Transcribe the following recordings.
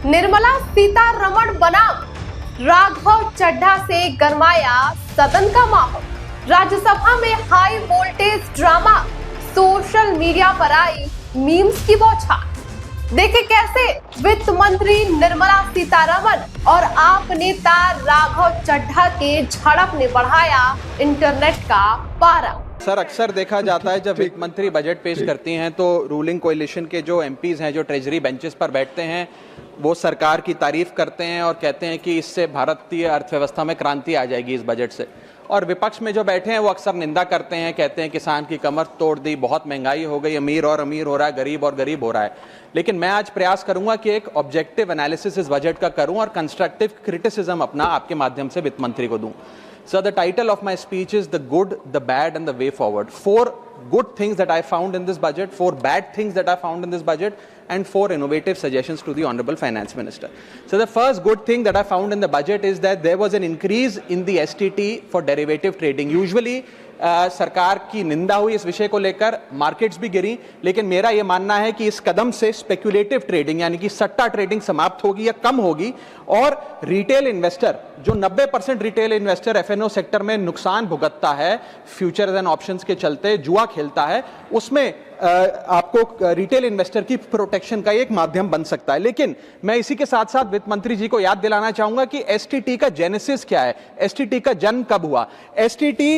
निर्मला सीतारमण बनाम राघव चड्ढा से गरमाया सदन का माहौल। राज्यसभा में high voltage drama, social media पर आई मीम्स की बौछार। देखे कैसे वित्त मंत्री निर्मला सीतारमण और आप नेता राघव चड्ढा के झड़प ने बढ़ाया इंटरनेट का पारा। सर, अक्सर देखा जाता है जब वित्त मंत्री बजट पेश करती हैं तो रूलिंग कोalition के जो एमपीज हैं, जो ट्रेजरी बेंचेस पर बैठते हैं, वो सरकार की तारीफ करते हैं और कहते हैं कि इससे भारतीय अर्थव्यवस्था में क्रांति आ जाएगी इस बजट से। और विपक्ष में जो बैठे हैं वो अक्सर निंदा करते हैं, कहते हैं किसान की कमर तोड़ दी, बहुत महंगाई हो गई, अमीर और अमीर हो रहा है, गरीब और गरीब हो रहा है। लेकिन मैं आज प्रयास करूंगा कि एक ऑब्जेक्टिव एनालिसिस इस बजट का करूं और कंस्ट्रक्टिव क्रिटिसिज्म अपना आपके माध्यम से वित्त मंत्री को दूं। So the title of my speech is The Good, the Bad and the Way Forward. 4 good things that I found in this budget, 4 bad things that I found in this budget, and 4 innovative suggestions to the Honorable Finance Minister. So the first good thing that I found in the budget is that there was an increase in the STT for derivative trading. Usually सरकार की निंदा हुई इस विषय को लेकर, markets भी गिरी, लेकिन मेरा यह मानना है कि इस कदम से स्पेक्युलेटिव ट्रेडिंग यानी कि सट्टा ट्रेडिंग समाप्त होगी या कम होगी और रिटेल इन्वेस्टर, जो 90% रिटेल इन्वेस्टर एफएनओ सेक्टर में नुकसान भुगतता है, फ्यूचर्स एंड ऑप्शंस के चलते जुआ खेलता है, उसमें आपको रिटेल इन्वेस्टर की प्रोटेक्शन का एक माध्यम बन सकता है। लेकिन मैं इसी के साथ साथ वित्त मंत्री जी को याद दिलाना चाहूंगा कि एसटीटी का जेनेसिस क्या है, एसटीटी का जन्म कब हुआ। एसटीटी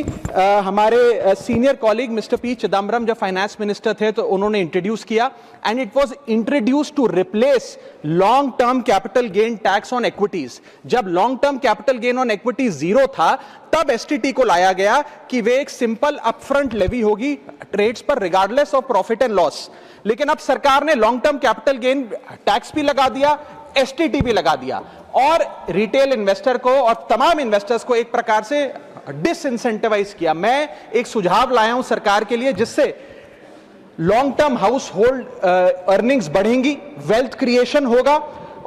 हमारे senior colleague mister P Chidambaram जब फाइनेंस मिनिस्टर थे तो उन्होंने इंट्रोड्यूस किया and it was introduce to replace long term capital gain tax on equities. जब long term capital gain on equity zero था तब एसटीटी को लाया गया कि वे एक सिंपल अपफ्रंट लेवी होगी ट्रेड्स पर regardless of profit and loss. लेकिन अब सरकार ने long term capital gain tax भी लगा दिया, एसटीटी भी लगा दिया और रिटेल इन्वेस्टर को और तमाम इन्वेस्टर्स को एक प्रकार से डिसइंसेंटिवाइज किया। मैं एक सुझाव लाया हूं सरकार के लिए जिससे long term house hold earnings बढ़ेंगी, वेल्थ क्रिएशन होगा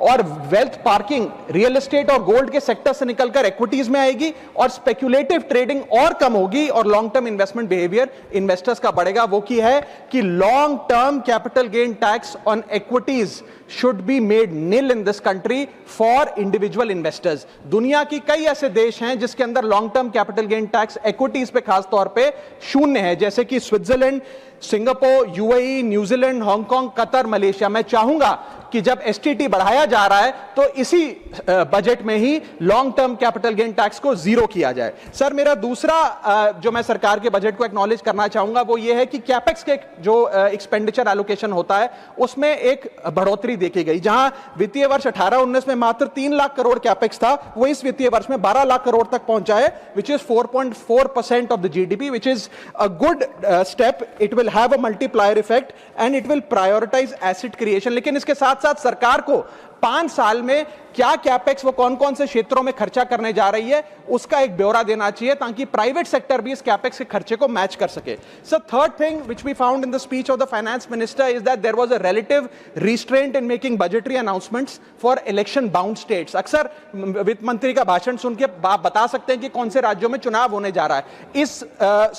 और वेल्थ पार्किंग रियल एस्टेट और गोल्ड के सेक्टर से निकलकर इक्विटीज में आएगी और स्पेक्युलेटिव ट्रेडिंग और कम होगी और long term investment behaviour investors का बढ़ेगा। वो की है कि long term capital gain tax on equities should be made nil in this country for individual investors. दुनिया की कई ऐसे देश हैं जिसके अंदर long term capital gain tax equities पे खास तौर पे शून्य है, जैसे कि Switzerland, Singapore, UAE, New Zealand, Hong Kong, Qatar, Malaysia. मैं चाहूंगा कि जब एसटीटी बढ़ाया जा रहा है तो इसी बजट में ही long term capital gain tax को जीरो किया जाए। सर, मेरा दूसरा जो मैं सरकार के बजट को एक्नॉलेज करना चाहूंगा वो ये है कि कैपेक्स के जो एक्सपेंडिचर एलोकेशन होता है उसमें एक बढ़ोतरी देखी गई। जहां वित्तीय वर्ष 18-19 में मात्र 3 लाख करोड़ कैपेक्स था, वो इस वित्तीय वर्ष में 12 लाख करोड़ तक पहुंचा है, which is 4.4% of the GDP, which is a good step. It will have a multiplier effect and it will prioritise asset creation. लेकिन इसके साथ साथ सरकार को 5 साल में क्या कैपेक्स, वो कौन कौन से क्षेत्रों में खर्चा करने जा रही है, उसका एक ब्यौरा देना चाहिए ताकि प्राइवेट सेक्टर भी इस कैपेक्स के खर्चे को मैच कर सके। So third thing which we found in the speech of the finance minister is that there was a relative restraint in making budgetary announcements for election bound states. अक्सर वित्त मंत्री का भाषण सुन के आप बता सकते हैं कि कौन से राज्यों में चुनाव होने जा रहा है। इस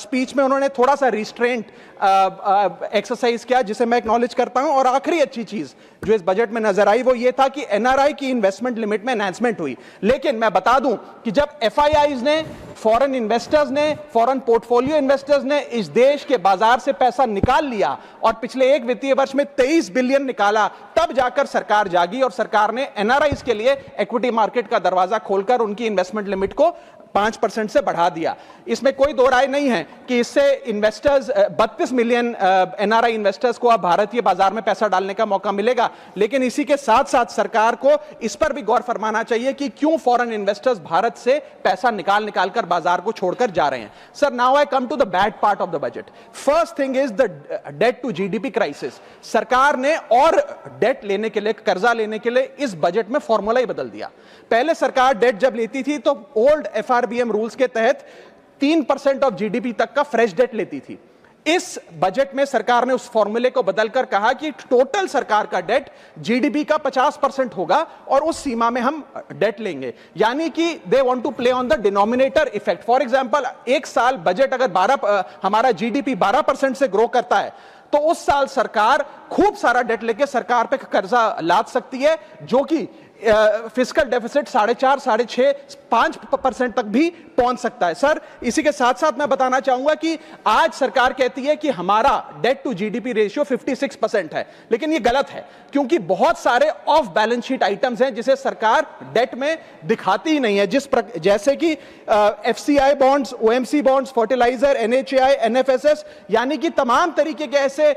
स्पीच में उन्होंने थोड़ा सा रिस्ट्रेंट एक्सरसाइज किया, जिसे मैं एक्नॉलेज करता हूं। और आखिरी अच्छी चीज जो इस बजट में नजर आई वो ये था कि एनआरआई की इन्वेस्टमेंट लिमिट में एनहांसमेंट हुई। लेकिन मैं बता दूं कि जब एफआईआईज ने, फॉरेन इन्वेस्टर्स ने, फॉरेन पोर्टफोलियो इन्वेस्टर्स ने इस देश के बाजार से पैसा निकाल लिया और पिछले एक वित्तीय वर्ष में 23 बिलियन निकाला, तब जाकर सरकार जागी और सरकार ने एनआरआईज के लिए इक्विटी मार्केट का दरवाजा खोलकर उनकी इन्वेस्टमेंट लिमिट को 5% से बढ़ा दिया। इसमें कोई दो राय नहीं है कि इससे इन्वेस्टर्स 32 मिलियन एनआरआई इन्वेस्टर्स को अब भारतीय बाजार में पैसा डालने का मौका मिलेगा। लेकिन इसी के साथ साथ सरकार को इस पर भी गौर फरमाना चाहिए कि क्यों फॉरेन इन्वेस्टर्स भारत से पैसा निकाल कर बाजार को छोड़कर जा रहे हैं। Sir, now I come to the bad part of the budget. First thing is the debt to GDP crisis. सरकार ने और डेट लेने के लिए, कर्जा लेने के लिए इस बजट में फॉर्मूला ही बदल दिया। पहले सरकार डेट जब लेती थी तो ओल्ड एफआरबीएम रूल्स के तहत 3% ऑफ जीडीपी तक का फ्रेश डेट लेती थी। इस बजट में सरकार ने उस फॉर्मूले को बदलकर कहा कि टोटल सरकार का डेट जीडीपी का 50% होगा और उस सीमा में हम डेट लेंगे। यानी कि they want to play on the denominator effect. For example, एक साल बजट अगर हमारा जीडीपी 12% से ग्रो करता है तो उस साल सरकार खूब सारा डेट लेके सरकार पे कर्जा लाद सकती है, जो कि फिस्कल डेफिसिट 4.5, 6.5, 5% तक भी पहुंच सकता है। सर, इसी के साथ साथ मैं बताना चाहूंगा कि आज सरकार कहती है कि हमारा डेट टू जीडीपी रेशियो 56% है, लेकिन ये गलत है, क्योंकि बहुत सारे ऑफ बैलेंस शीट आइटम्स हैं जिसे सरकार डेट में दिखाती ही नहीं है, जैसे कि FCI bonds, OMC bonds, fertiliser, NHAI, NFSS, यानी कि तमाम तरीके के ऐसे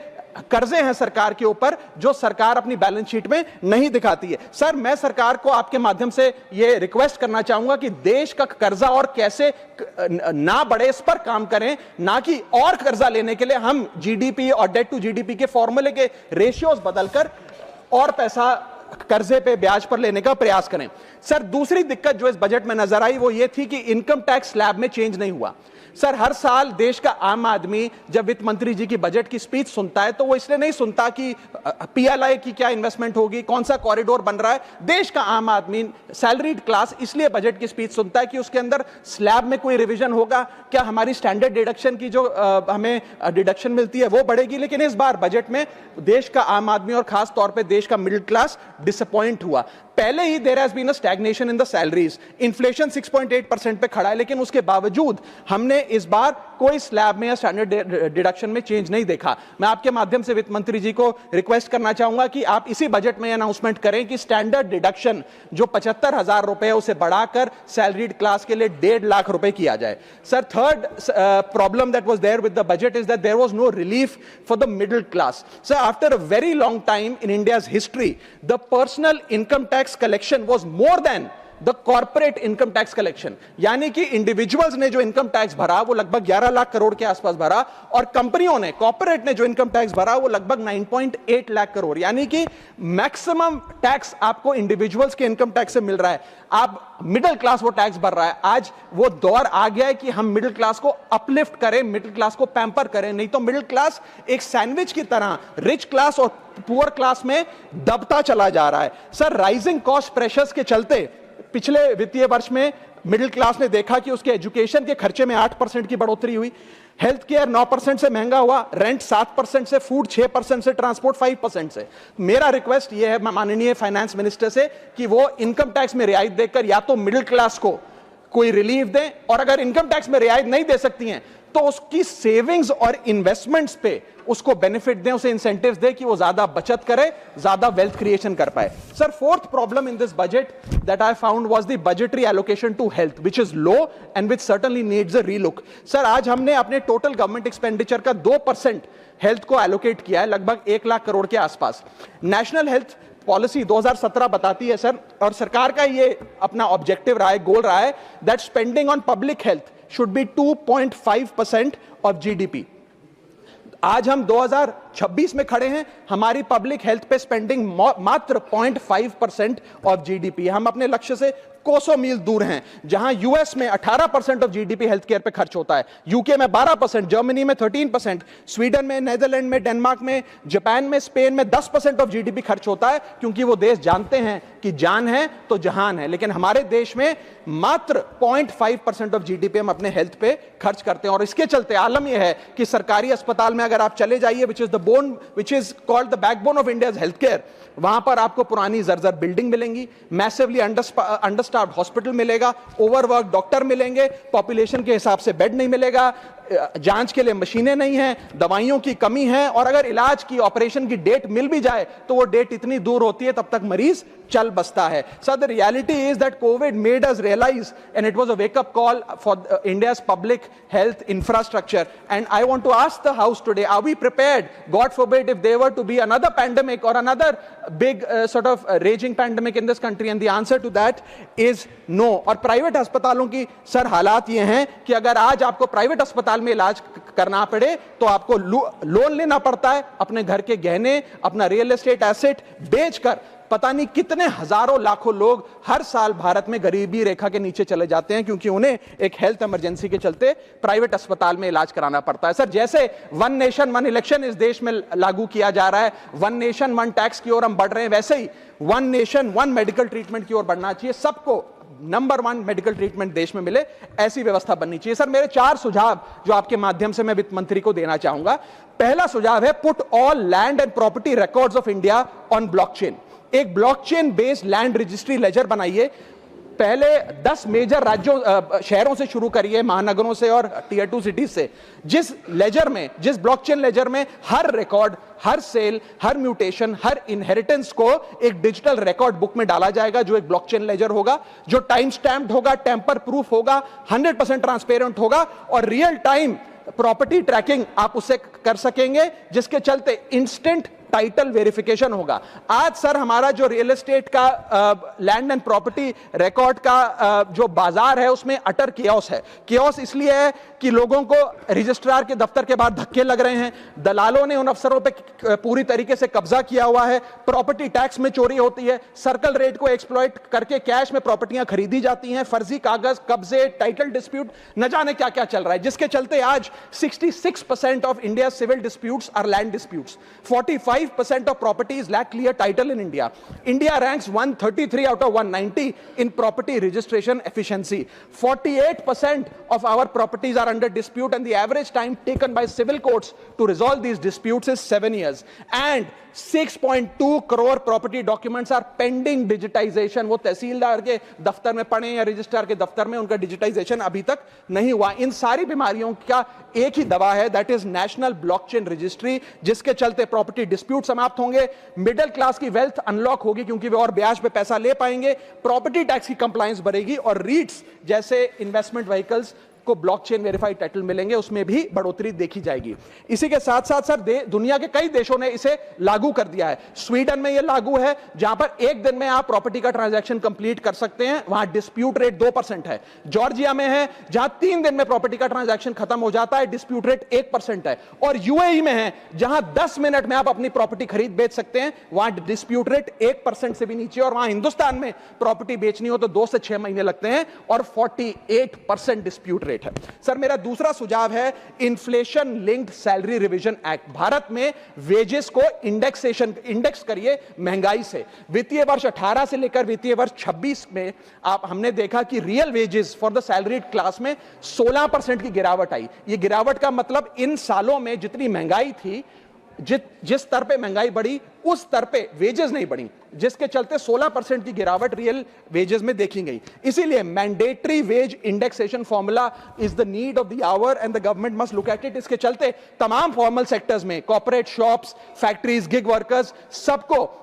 कर्जे हैं सरकार के ऊपर जो सरकार अपनी बैलेंस शीट में नहीं दिखाती है। सर, मैं सरकार को आपके माध्यम से यह रिक्वेस्ट करना चाहूंगा कि देश का कर्जा और कैसे ना बढ़े इस पर काम करें, ना कि और कर्जा लेने के लिए हम जीडीपी और डेट टू जीडीपी के फॉर्मूले के रेशियोज बदलकर और पैसा कर्जे पे ब्याज पर लेने का प्रयास करें। सर, दूसरी दिक्कत जो इस बजट में नजर आई वो ये थी कि इनकम टैक्स स्लैब में चेंज नहीं हुआ। सर, हर साल देश का आम आदमी जब वित्त मंत्री जी की बजट की स्पीच सुनता है तो वो इसलिए नहीं सुनता कि पीएलआई की क्या इन्वेस्टमेंट होगी, कौन सा कॉरिडोर बन रहा है। देश का आम आदमी, सैलरीड क्लास, इसलिए बजट की स्पीच सुनता है कि उसके अंदर स्लैब में कोई रिवीजन होगा, क्या हमारी स्टैंडर्ड डिडक्शन की जो हमें डिडक्शन मिलती है वो बढ़ेगी। लेकिन इस बार बजट में देश का आम आदमी और खास तौर पर देश का मिडिल क्लास डिसअपॉइंट हुआ। पहले ही there has been a stagnation in the salaries, inflation 6.8% पे खड़ा है, लेकिन उसके बावजूद हमने इस बार कोई स्लैब में या स्टैंडर्ड डिडक्शन में चेंज नहीं देखा। मैं आपके माध्यम से वित्त मंत्री जी को रिक्वेस्ट करना चाहूंगा कि आप इसी बजट में अनाउंसमेंट करें कि स्टैंडर्ड डिडक्शन जो 75,000 रुपए है उसे बढ़ाकर सैलरीड क्लास के लिए 1.5 लाख रुपए किया जाए। Sir, third problem that was there with the budget is that there was no relief for the middle class. Sir, after a very long time in India's history the personal income tax collection was more than the corporate income tax collection, यानी कि individuals ने जो income tax भरा वो लगभग 11 लाख करोड़ के आसपास भरा, और कंपनियों ने, कॉर्पोरेट ने जो इनकम टैक्स भरा वो लगभग 9.8 लाख करोड़, यानी कि मैक्सिमम टैक्स आपको इंडिविजुअल्स के इनकम टैक्स से मिल रहा है। आप मिडिल क्लास वो टैक्स भर रहा है। आज वो दौर आ गया है कि हम मिडिल क्लास को अपलिफ्ट करें, मिडिल क्लास को पैम्पर करें, नहीं तो मिडिल क्लास एक सैंडविच की तरह रिच क्लास और पुअर क्लास में दबता चला जा रहा है। सर, राइजिंग कॉस्ट प्रेशर्स के चलते पिछले वित्तीय वर्ष में मिडिल क्लास ने देखा कि उसके एजुकेशन के खर्चे में 8% की बढ़ोतरी हुई, हेल्थ केयर 9% से महंगा हुआ, रेंट 7% से, फूड 6% से, ट्रांसपोर्ट 5% से। मेरा रिक्वेस्ट यह है माननीय फाइनेंस मिनिस्टर से कि वो इनकम टैक्स में रियायत देकर या तो मिडिल क्लास को कोई रिलीफ दें, और अगर इनकम टैक्स में रियायत नहीं दे सकती हैं तो उसकी सेविंग्स और इन्वेस्टमेंट्स पे उसको बेनिफिट दें, उसे इंसेंटिव्स दें कि वो ज्यादा बचत करे, ज्यादा वेल्थ क्रिएशन कर पाए। Sir, fourth problem in this budget that I found was the budgetary allocation to health, which is low and which certainly needs a relook. Sir, आज हमने अपने टोटल गवर्नमेंट एक्सपेंडिचर का 2% हेल्थ को allocate किया है, लगभग 1 लाख करोड़ के आसपास। नेशनल हेल्थ पॉलिसी 2017 बताती है सर, और सरकार का ये अपना ऑब्जेक्टिव रहा है, गोल रहा है, that spending on public health should be 2.5% of GDP. आज हम 2026 में खड़े हैं, हमारी पब्लिक हेल्थ पे स्पेंडिंग मात्र 0.5% ऑफ जीडीपी। हम अपने लक्ष्य से कोसों मील दूर हैं। जहां यूएस में 18% ऑफ जीडीपी हेल्थ केयर पे खर्च होता है, यूके में 12%, जर्मनी में 13%, स्वीडन में, नेदरलैंड में, डेनमार्क में, जापान में, स्पेन में 10% ऑफ जीडीपी खर्च होता है, क्योंकि वो देश जानते हैं कि जान है तो जहान है। लेकिन हमारे देश में मात्र 0.5% ऑफ जीडीपी हम अपने हेल्थ पे खर्च करते हैं, और इसके चलते आलम यह है कि सरकारी अस्पताल में अगर आप चले जाइए, which is called the backbone of India's healthcare, वहां पर आपको पुरानी जर्जर बिल्डिंग मिलेंगी, मैसिवली अंडरस्टाफ्ड हॉस्पिटल मिलेगा, ओवरवर्क डॉक्टर मिलेंगे, पॉपुलेशन के हिसाब से बेड नहीं मिलेगा, जांच के लिए मशीनें नहीं हैं, दवाइयों की कमी है, और अगर इलाज की, ऑपरेशन की डेट मिल भी जाए तो वो डेट इतनी दूर होती है तब तक मरीज चल बसता है। Sir, the reality is that Covid made us realise and it was a wake up call for India's public health infrastructure, and I want to ask the house today, are we prepared, God forbid, if there were to be another pandemic और another big sort of raging pandemic in this country, and the answer to that is no। और private अस्पतालों की sir हालात ये हैं कि अगर आज आपको प्राइवेट अस्पताल में इलाज करना पड़े तो आपको लोन लेना पड़ता है, अपने घर के गहने, अपना रियल एस्टेट एसेट बेचकर पता नहीं कितने हजारों लाखों लोग हर साल भारत में गरीबी रेखा के नीचे चले जाते हैं, क्योंकि उन्हें एक हेल्थ इमरजेंसी के चलते प्राइवेट अस्पताल में इलाज कराना पड़ता है। सर, जैसे वन नेशन वन इलेक्शन इस देश में लागू किया जा रहा है, वन नेशन वन टैक्स की ओर हम बढ़ रहे हैं, वैसे ही one nation one medical treatment की ओर बढ़ना चाहिए। सबको नंबर 1 मेडिकल ट्रीटमेंट देश में मिले, ऐसी व्यवस्था बननी चाहिए। सर, मेरे 4 सुझाव जो आपके माध्यम से मैं वित्त मंत्री को देना चाहूंगा। पहला सुझाव है, put all land and property records of India on blockchain. एक blockchain based land registry ledger बनाइए। पहले 10 मेजर राज्यों शहरों से शुरू करिए, महानगरों से और टियर 2 सिटीज से, जिस ब्लॉकचेन लेजर में हर रिकॉर्ड, हर सेल, हर म्यूटेशन, हर इनहेरिटेंस को एक डिजिटल रिकॉर्ड बुक में डाला जाएगा, जो एक ब्लॉकचेन लेजर होगा, जो टाइम स्टैम्प्ड होगा, टेम्पर प्रूफ होगा, 100% ट्रांसपेरेंट होगा और रियल टाइम प्रॉपर्टी ट्रैकिंग आप उससे कर सकेंगे, जिसके चलते इंस्टेंट टाइटल वेरिफिकेशन होगा। आज सर हमारा जो रियल एस्टेट का लैंड एंड प्रॉपर्टी रिकॉर्ड का जो बाजार है, उसमें अटर कियोस है। कियोस इसलिए है कि लोगों को रजिस्ट्रार के दफ्तर के बाहर धक्के लग रहे हैं, दलालों ने उन अफसरों पे पूरी तरीके से कब्जा किया हुआ है, प्रॉपर्टी टैक्स में चोरी होती है, सर्कल रेट को एक्सप्लॉइट करके कैश में प्रॉपर्टियां खरीदी जाती हैं, फर्जी कागज, कब्जे, टाइटल डिस्प्यूट, न जाने क्या क्या चल रहा है, जिसके चलते आज 66% of India civil disputes are land disputes. 45% of properties lack clear title in India. India ranks 133 out of 190 in property registration efficiency. 48% of our properties are under dispute, and the average time taken by civil courts to resolve these disputes is 7 years. And 6.2 crore property documents are pending digitization. वो तहसीलदार के दफ्तर में पड़े या registrar के दफ्तर में, उनका डिजिटाइजेशन अभी तक नहीं हुआ। इन सारी बीमारियों का एक ही दवा है, that is national blockchain registry, जिसके चलते प्रॉपर्टी डिस्प्यूट समाप्त होंगे, मिडिल क्लास की वेल्थ अनलॉक होगी क्योंकि वे और ब्याज पे पैसा ले पाएंगे, प्रॉपर्टी टैक्स की कंप्लायंस बढ़ेगी और रीट्स जैसे इन्वेस्टमेंट व्हीकल्स को ब्लॉकचेन वेरीफाइड टाइटल मिलेंगे, उसमें भी बढ़ोतरी देखी जाएगी। इसी के साथ साथ सर दुनिया के कई देशों ने इसे लागू कर दिया है। स्वीडन में यह लागू है, जहां पर एक दिन में आप प्रॉपर्टी का ट्रांजैक्शन कंप्लीट कर सकते हैं, वहां डिस्प्यूट रेट 2% है। जॉर्जिया में है, जहां 3 दिन में प्रॉपर्टी का ट्रांजैक्शन खत्म हो जाता है, डिस्प्यूट रेट 1% है। और यूएई में है, जहां 10 मिनट में आप अपनी प्रॉपर्टी खरीद बेच सकते हैं, वहां डिस्प्यूट रेट 1% से भी नीचे। और वहां हिंदुस्तान में प्रॉपर्टी बेचनी हो तो 2 से 6 महीने लगते हैं और 48% डिस्प्यूट रेट है। सर, मेरा दूसरा सुझाव है inflation linked salary revision act. Bharat में वेजेस को इंडेक्स करिए महंगाई से। वित्तीय वर्ष 18 से लेकर वित्तीय वर्ष 26 में हमने देखा कि real wages for the salaried class में 16% की गिरावट आई। यह गिरावट का मतलब इन सालों में जितनी महंगाई थी, जिस स्तर पे महंगाई बढ़ी उस स्तर पे वेजेस नहीं बढ़ी, जिसके चलते 16% की गिरावट रियल वेजेस में देखी गई। इसीलिए mandatory wage indexation formula is the need of the hour and the government must look at it. इसके चलते तमाम फॉर्मल सेक्टर्स में, corporate, shops, factories, gig workers, सबको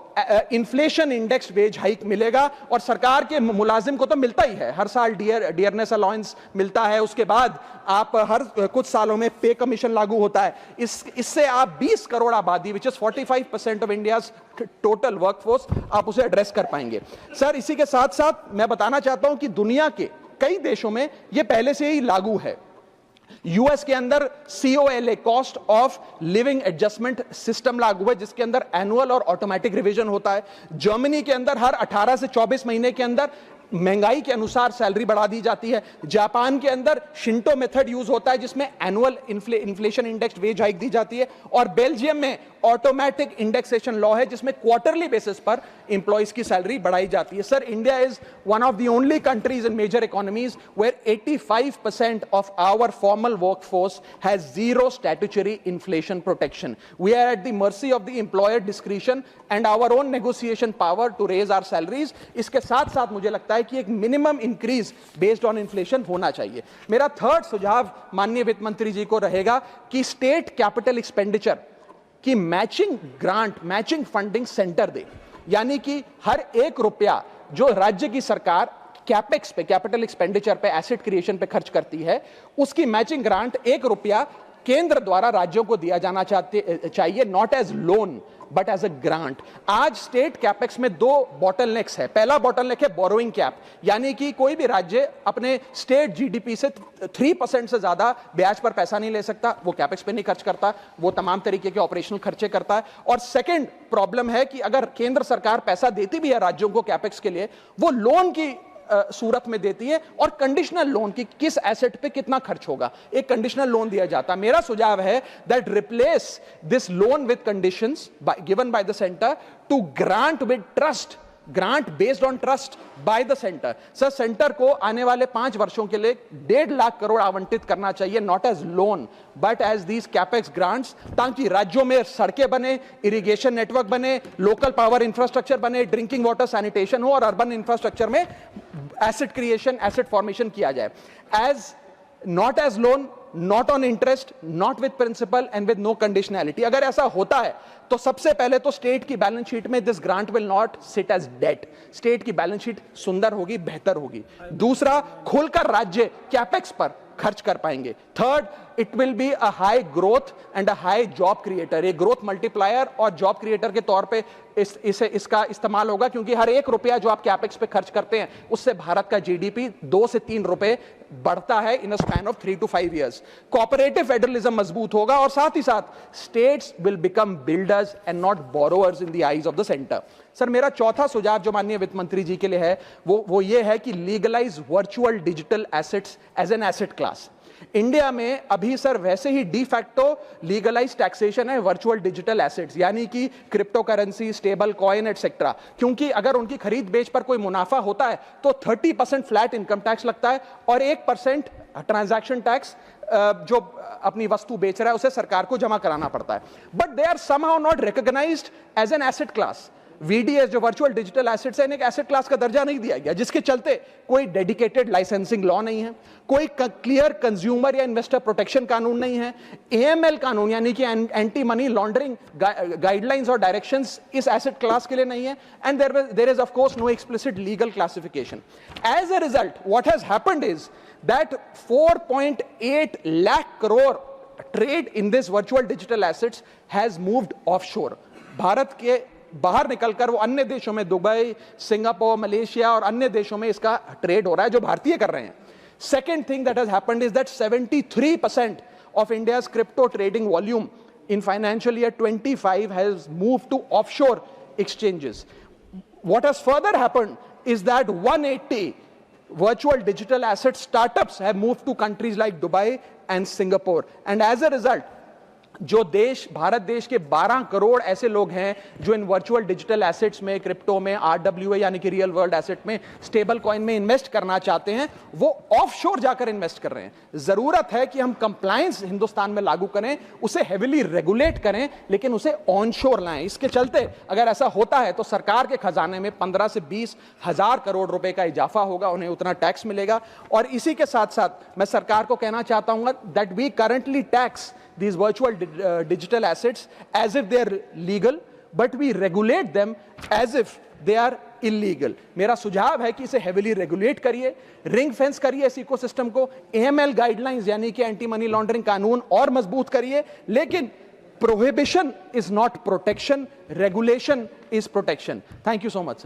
इन्फ्लेशन इंडेक्स वेज हाइक मिलेगा। और सरकार के मुलाजिम को तो मिलता ही है, हर साल डियरनेस अलाउंस मिलता है, उसके बाद आप हर कुछ सालों में पे कमीशन लागू होता है। इससे आप 20 करोड़ आबादी, which is 45% of India's total workforce, आप उसे एड्रेस कर पाएंगे। सर, इसी के साथ साथ मैं बताना चाहता हूं कि दुनिया के कई देशों में यह पहले से ही लागू है। यूएस के अंदर COLA, cost of living adjustment system लागू है, जिसके अंदर एनुअल और ऑटोमेटिक रिवीजन होता है। जर्मनी के अंदर हर 18 से 24 महीने के अंदर महंगाई के अनुसार सैलरी बढ़ा दी जाती है। जापान के अंदर शिंटो मेथड यूज होता है, जिसमें annual inflation index wage hike दी जाती है। और बेल्जियम में ऑटोमेटिक इंडेक्सेशन लॉ है, जिसमें क्वार्टरली बेसिस पर एम्प्लॉइज की सैलरी बढ़ाई जाती है। Sir, India is one of the only countries in major economies where 85% of our formal workforce has zero statutory inflation protection. We are at the mercy of the employer discretion and our own negotiation power to raise our salaries. इसके साथ साथ मुझे लगता है कि एक minimum increase based on inflation होना चाहिए। मेरा थर्ड सुझाव माननीय वित्त मंत्री जी को रहेगा कि स्टेट कैपिटल एक्सपेंडिचर की matching grant, matching funding centre दे, यानी कि हर 1 रुपया जो राज्य की सरकार कैपेक्स पे, कैपिटल एक्सपेंडिचर पे, एसेट क्रिएशन पे खर्च करती है, उसकी मैचिंग ग्रांट 1 रुपया केंद्र द्वारा राज्यों को दिया जाना चाहिए, not as loan but as a grant. आज स्टेट कैपेक्स में दो बॉटलनेक्स है। पहला बॉटलनेक है बोरोइंग कैप, यानी कि कोई भी राज्य अपने स्टेट जीडीपी से 3% से ज्यादा ब्याज पर पैसा नहीं ले सकता, वो कैपेक्स पे नहीं खर्च करता, वो तमाम तरीके के ऑपरेशनल खर्चे करता है। और सेकंड प्रॉब्लम है कि अगर केंद्र सरकार पैसा देती भी है राज्यों को कैपेक्स के लिए, वो लोन की सूरत में देती है, और कंडीशनल लोन की किस एसेट पे कितना खर्च होगा, एक कंडीशनल लोन दिया जाता है। मेरा सुझाव है that replace this loan with conditions given by the centre to grant with trust, grant based on trust by the centre. Sir, centre को आने वाले 5 वर्षों के लिए 1.5 लाख करोड़ आवंटित करना चाहिए, not as loan but as these capex grants, ताकि राज्यों में सड़कें बने, इरिगेशन नेटवर्क बने, लोकल पावर इंफ्रास्ट्रक्चर बने, ड्रिंकिंग वाटर सैनिटेशन हो, और अर्बन इंफ्रास्ट्रक्चर में एसेट क्रिएशन, एसेट फॉर्मेशन किया जाए। As not as loan, not on interest, not with principal and with no conditionality. अगर ऐसा होता है तो सबसे पहले तो स्टेट की बैलेंस शीट में this grant will not sit as debt, state की बैलेंस शीट सुंदर होगी, बेहतर होगी। दूसरा, खुलकर राज्य कैपेक्स पर खर्च कर पाएंगे। Third, it will be a high growth and a high job creator, एक ग्रोथ मल्टीप्लायर और जॉब क्रिएटर के तौर पे इसका इस्तेमाल होगा, क्योंकि हर 1 रुपया जो आप कैपेक्स पे खर्च करते हैं उससे भारत का जीडीपी 2 से 3 रुपए बढ़ता है in a span of 3 to 5 years। Cooperative federalism मजबूत होगा, और साथ ही साथ states will become builders and not borrowers in the eyes of the centre. Sir, मेरा चौथा सुझाव जो माननीय वित्त मंत्री जी के लिए है वो ये है कि legalise virtual digital assets as an asset class. India में अभी सर वैसे ही डी फैक्टो लीगलाइज टैक्सेशन है वर्चुअल डिजिटल एसेट्स, यानी कि crypto currency, stable coin etcetera, क्योंकि अगर उनकी खरीद बेच पर कोई मुनाफा होता है तो 30% फ्लैट इनकम टैक्स लगता है, और 1% ट्रांजैक्शन टैक्स जो अपनी वस्तु बेच रहा है उसे सरकार को जमा कराना पड़ता है। But they are somehow not recognised as an asset class. VDS जो वर्चुअल डिजिटल एसेट्स है, एक एसेट क्लास का दर्जा नहीं दिया गया, जिसके चलते कोई डेडिकेटेड लाइसेंसिंग लॉ नहीं है, कोई क्लियर कंज्यूमर या इन्वेस्टर प्रोटेक्शन कानून नहीं है, एएमएल कानून यानी कि एंटी मनी लॉन्ड्रिंग गाइडलाइंस और डायरेक्शंस इस एसेट क्लास के लिए नहीं है, and there is of course no explicit legal classification. As a result what has happened is that 4.8 lakh crore trade in this virtual digital assets has moved offshore. Bharat के बाहर निकलकर वो अन्य देशों में, दुबई, सिंगापुर, मलेशिया और अन्य देशों में इसका ट्रेड हो रहा है जो भारतीय कर रहे हैं। Second thing that has happened is that 73% of India's crypto trading volume in financial year 25 has moved to offshore exchanges. What has further happened is that 180 virtual digital asset startups have moved to countries like Dubai and Singapore, and as a result जो देश, भारत देश के 12 करोड़ ऐसे लोग हैं जो इन virtual digital assets में, crypto में, आरडब्ल्यूए यानी कि रियल वर्ल्ड एसेट में, स्टेबल कॉइन में इन्वेस्ट करना चाहते हैं, वो ऑफशोर जाकर इन्वेस्ट कर रहे हैं। जरूरत है कि हम कंप्लायंस हिंदुस्तान में लागू करें, उसे हेविली रेगुलेट करें, लेकिन उसे ऑनशोर लाएं। इसके चलते अगर ऐसा होता है तो सरकार के खजाने में 15 से 20 हजार करोड़ रुपए का इजाफा होगा, उन्हें उतना टैक्स मिलेगा। और इसी के साथ साथ मैं सरकार को कहना चाहता हूं that we currently tax these virtual digital assets as if they are legal, but we regulate them as if they are illegal. मेरा सुझाव है कि इसे heavily regulate करिए, रिंग फेंस करिए इस इकोसिस्टम को, AML गाइडलाइंस यानी कि एंटी मनी लॉन्ड्रिंग कानून और मजबूत करिए, लेकिन prohibition is not protection, regulation is protection. Thank you so much, sir.